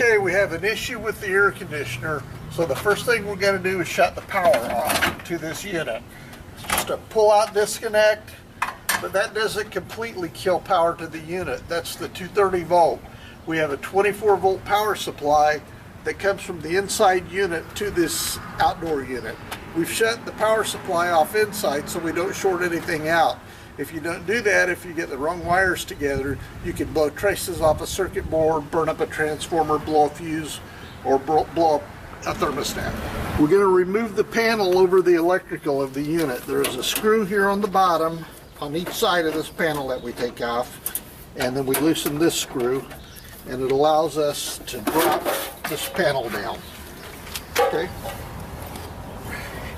Okay, we have an issue with the air conditioner, so the first thing we're going to do is shut the power off to this unit. It's just a pull-out disconnect, but that doesn't completely kill power to the unit. That's the 230 volt. We have a 24 volt power supply that comes from the inside unit to this outdoor unit. We've shut the power supply off inside so we don't short anything out. If you don't do that, if you get the wrong wires together, you can blow traces off a circuit board, burn up a transformer, blow a fuse, or blow up a thermostat. We're going to remove the panel over the electrical of the unit. There's a screw here on the bottom on each side of this panel that we take off, and then we loosen this screw, and it allows us to drop this panel down. Okay.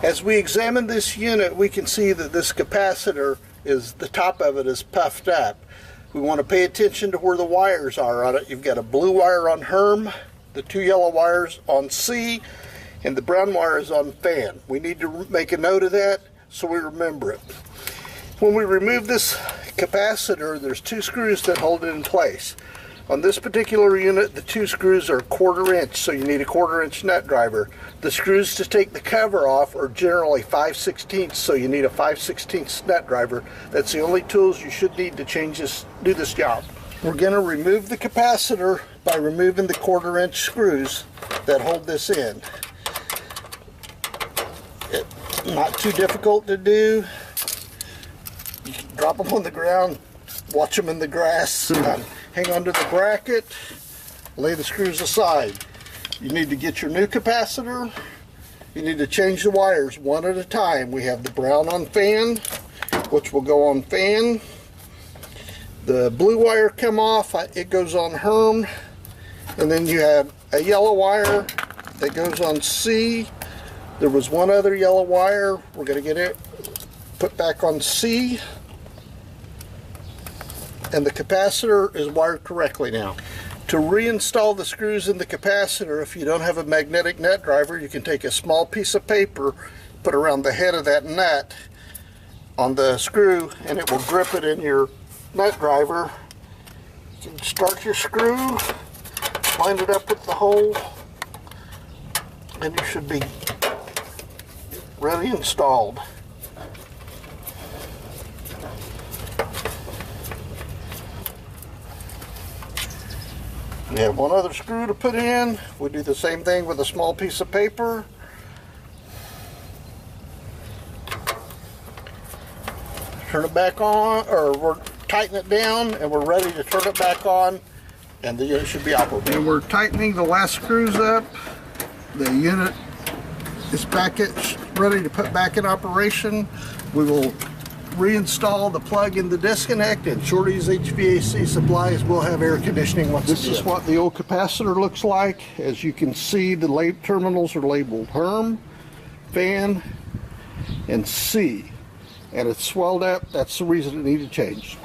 As we examine this unit, we can see that this capacitor the top of it is puffed up. We want to pay attention to where the wires are on it. You've got a blue wire on HERM, the 2 yellow wires on C, and the brown wire is on fan. We need to make a note of that so we remember it. When we remove this capacitor, there's 2 screws that hold it in place. On this particular unit, the 2 screws are 1/4 inch, so you need a 1/4 inch nut driver. The screws to take the cover off are generally 5/16, so you need a 5/16 nut driver. That's the only tools you should need to do this job. We're going to remove the capacitor by removing the 1/4 inch screws that hold this in. It's not too difficult to do. You can drop them on the ground, watch them in the grass, hang onto the bracket, lay the screws aside. You need to get your new capacitor. You need to change the wires one at a time. We have the brown on fan, which will go on fan. The blue wire come off, it goes on HERM. And then you have a yellow wire that goes on C. There was one other yellow wire. We're going to get it put back on C. And the capacitor is wired correctly now. To reinstall the screws in the capacitor, if you don't have a magnetic nut driver, you can take a small piece of paper, put around the head of that nut on the screw, and it will grip it in your nut driver. You can start your screw, line it up with the hole, and you should be ready installed. We have one other screw to put in. We do the same thing with a small piece of paper. Turn it back on, or we're tighten it down, and we're ready to turn it back on, and the unit should be operable. And we're tightening the last screws up. The unit is ready to put back in operation. We will reinstall the plug in the disconnect, and Shorty's HVAC supplies will have air conditioning once again. This is what the old capacitor looks like. As you can see, the terminals are labeled HERM, fan, and C, and it's swelled up. That's the reason it needed changed.